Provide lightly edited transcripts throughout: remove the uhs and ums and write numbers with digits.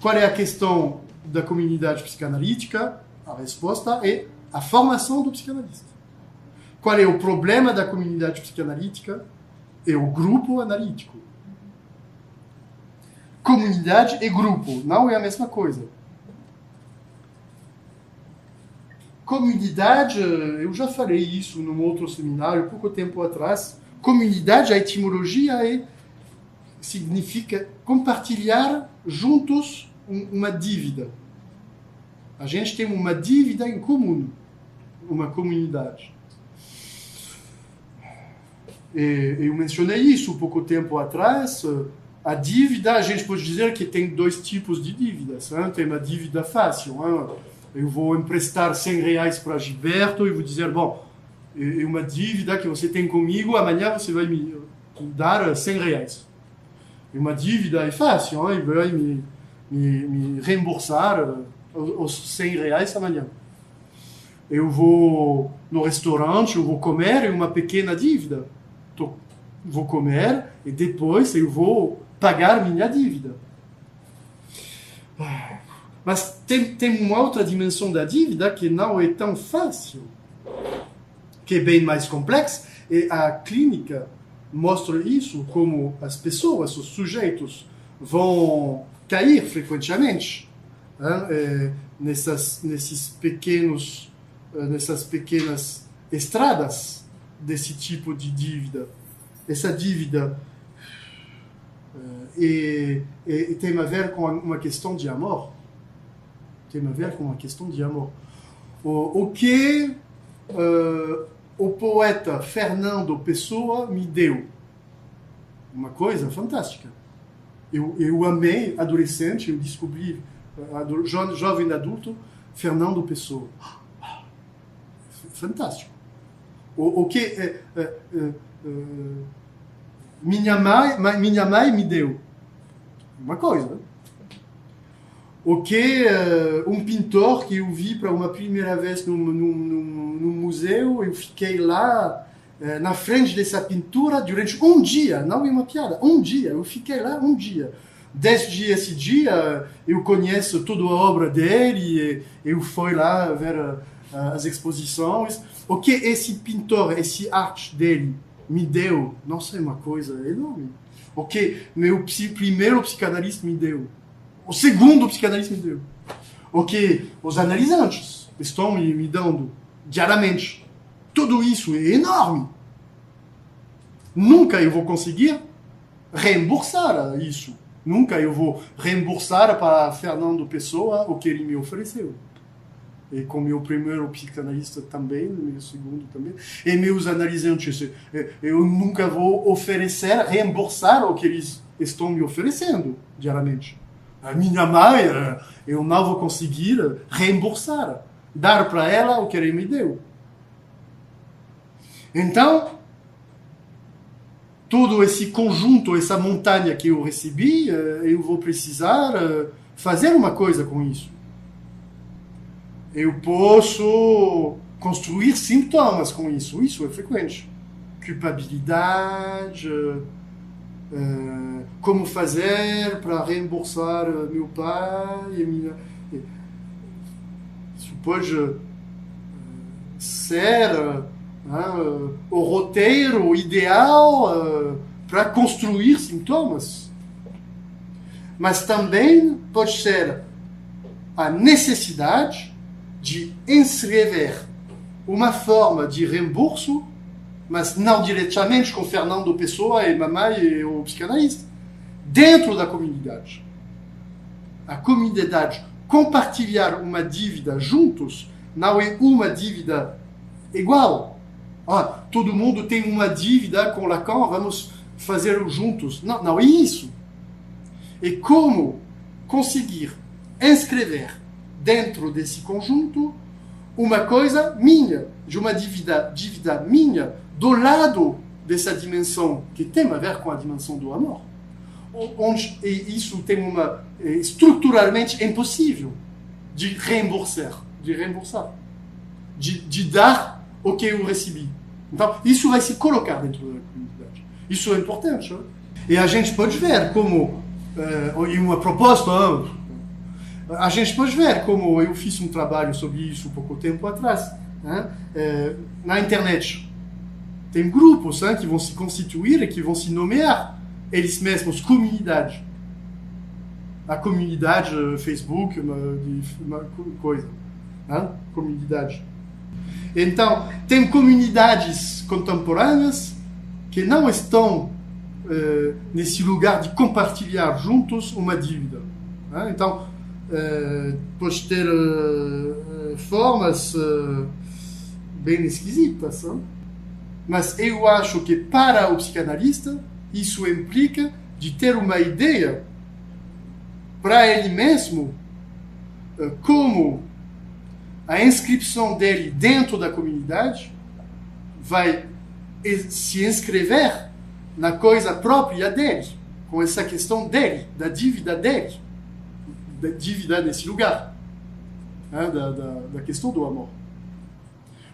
qual é a questão da comunidade psicanalítica? A resposta é a formação do psicanalista. Qual é o problema da comunidade psicanalítica? É o grupo analítico. Comunidade e grupo não é a mesma coisa. Comunidade, eu já falei isso num outro seminário, pouco tempo atrás. Comunidade, a etimologia significa compartilhar juntos uma dívida. A gente tem uma dívida em comum, uma comunidade. Eu mencionei isso pouco tempo atrás. A dívida, a gente pode dizer que tem dois tipos de dívidas. Tem uma dívida fácil. Eu vou emprestar R$100 para Gilberto e vou dizer, bom, é uma dívida que você tem comigo, amanhã você vai me dar R$100. E uma dívida é fácil, ele vai me reembolsar os R$100 amanhã. Eu vou no restaurante, eu vou comer, é uma pequena dívida. Vou comer e depois eu vou pagar minha dívida. Mas tem uma outra dimensão da dívida que não é tão fácil, que é bem mais complexa, e a clínica mostra isso, como as pessoas, os sujeitos, vão cair frequentemente nessas pequenas estradas desse tipo de dívida. Essa dívida tem a ver com uma questão de amor. Tem a ver com uma questão de amor. O que o poeta Fernando Pessoa me deu? Uma coisa fantástica. Eu amei, adolescente, eu descobri, jovem adulto, Fernando Pessoa. Fantástico. O que minha mãe me deu? Uma coisa. O que um pintor que eu vi para uma primeira vez no museu, eu fiquei lá na frente dessa pintura durante um dia, não é uma piada, um dia, eu fiquei lá um dia. Desde esse dia eu conheço toda a obra dele, eu fui lá ver as exposições. O que esse pintor, esse arte dele me deu, não sei, uma coisa enorme. O que meu primeiro psicanalista me deu. O segundo psicanalista me deu. O que os analisantes estão me dando diariamente. Tudo isso é enorme. Nunca eu vou conseguir reembolsar isso. Nunca eu vou reembolsar para Fernando Pessoa o que ele me ofereceu. E com meu primeiro psicanalista também, meu segundo também. E meus analisantes, eu nunca vou reembolsar o que eles estão me oferecendo diariamente. A minha mãe, eu não vou conseguir reembolsar, dar para ela o que ele me deu. Então, todo esse conjunto, essa montanha que eu recebi, eu vou precisar fazer uma coisa com isso. Eu posso construir sintomas com isso. Isso é frequente. Culpabilidade, como fazer para reembolsar meu pai e minha... Isso pode ser o roteiro ideal para construir sintomas. Mas também pode ser a necessidade de inscrever uma forma de reembolso, mas não diretamente com Fernando Pessoa e mamãe e o psicanalista, dentro da comunidade. A comunidade, compartilhar uma dívida juntos, não é uma dívida igual. Todo mundo tem uma dívida com Lacan, vamos fazer juntos. Não, não é isso. E como conseguir inscrever dentro desse conjunto uma coisa minha, de uma dívida minha, do lado dessa dimensão que tem a ver com a dimensão do amor. Onde isso tem estruturalmente impossível de reembolsar, de dar o que eu recebi. Então, isso vai se colocar dentro da comunidade. Isso é importante. E a gente pode ver como, em uma proposta, A gente pode ver como eu fiz um trabalho sobre isso pouco tempo atrás, né? Na internet. Tem grupos, né, que vão se constituir e que vão se nomear eles mesmos comunidade. A comunidade Facebook, uma coisa, né? Comunidade. Então, tem comunidades contemporâneas que não estão nesse lugar de compartilhar juntos uma dívida. Né? Então, pode ter formas bem esquisitas. Né? Mas eu acho que para o psicanalista isso implica de ter uma ideia para ele mesmo como a inscrição dele dentro da comunidade vai se inscrever na coisa própria dele, com essa questão dele, da dívida nesse lugar, né? da questão do amor.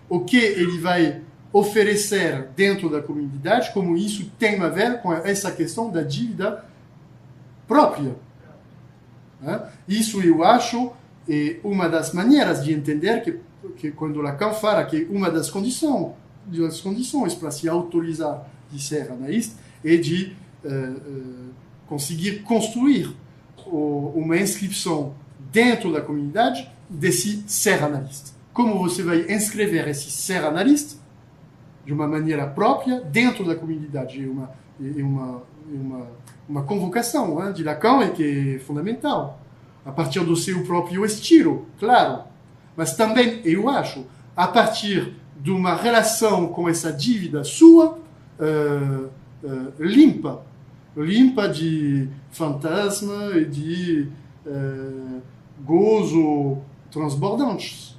O que ele vai oferecer dentro da comunidade, como isso tem a ver com essa questão da dívida própria. Né? Isso eu acho é uma das maneiras de entender que quando Lacan fala que uma das condições para se autorizar de ser analista é de conseguir construir uma inscrição dentro da comunidade desse ser analista. Como você vai inscrever esse ser analista de uma maneira própria dentro da comunidade? É uma convocação, né, de Lacan que é fundamental. A partir do seu próprio estilo, claro. Mas também, eu acho, a partir de uma relação com essa dívida sua, limpa de fantasma e de gozo transbordantes.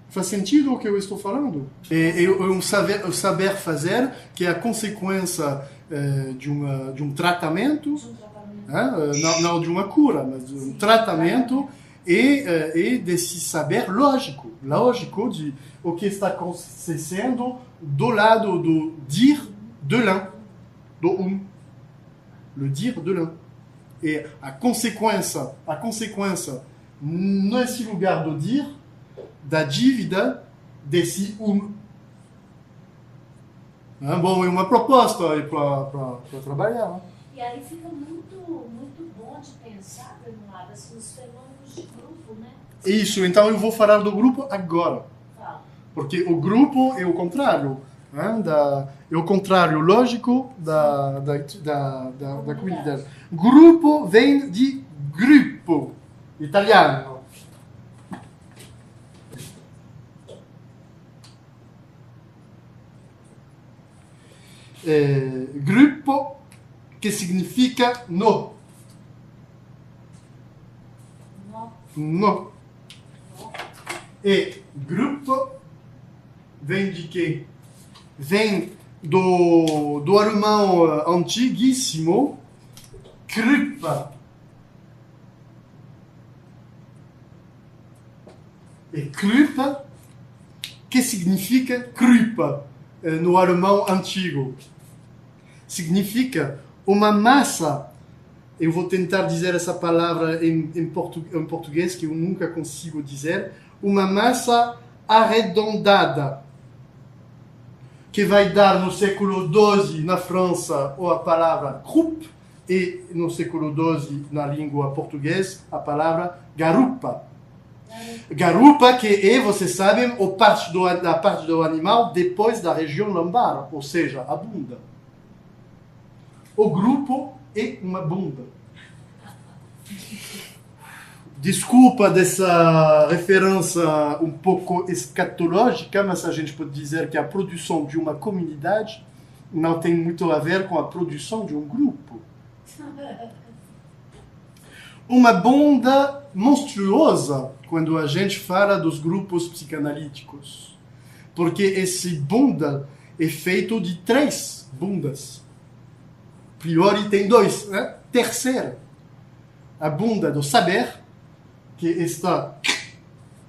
Faz sentido o que eu estou falando? É um saber fazer que é a consequência de um tratamento, não de uma cura, mas de um tratamento e desse saber lógico de o que está acontecendo do lado do dire de l'un, do le dire de l'un. E a consequência nesse lugar do dire, da dívida desse Bom, é uma proposta aí para trabalhar. Né? E aí fica muito bom de pensar, Bernardo, assim, os fenômenos de grupo, né? Isso, então eu vou falar do grupo agora. Fala. Porque o grupo é o contrário. Né? É o contrário lógico da comunidade. Grupo vem de gruppo, italiano. Gruppo que significa no. E gruppo vem de quê? Vem do alemão antiguíssimo, Gruppe. E Gruppe, que significa Gruppe no alemão antigo? Significa uma massa. Eu vou tentar dizer essa palavra em português, que eu nunca consigo dizer. Uma massa arredondada, que vai dar no século XII na França a palavra groupe e no século XII na língua portuguesa a palavra garupa. Garupa que é, vocês sabem, a parte do animal depois da região lombar, ou seja, a bunda. O grupo é uma bunda. Desculpa dessa referência um pouco escatológica, mas a gente pode dizer que a produção de uma comunidade não tem muito a ver com a produção de um grupo. Uma bunda monstruosa quando a gente fala dos grupos psicanalíticos. Porque esse bunda é feito de 3 bundas. Priori tem 2, né? Terceira. A bunda do saber, que está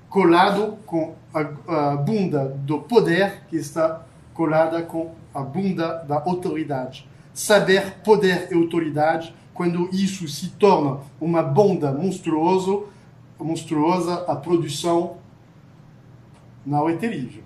colado com a bunda do poder, que está colada com a bunda da autoridade. Saber, poder e autoridade, quando isso se torna uma bunda monstruosa, monstruosa, a produção não é terrível.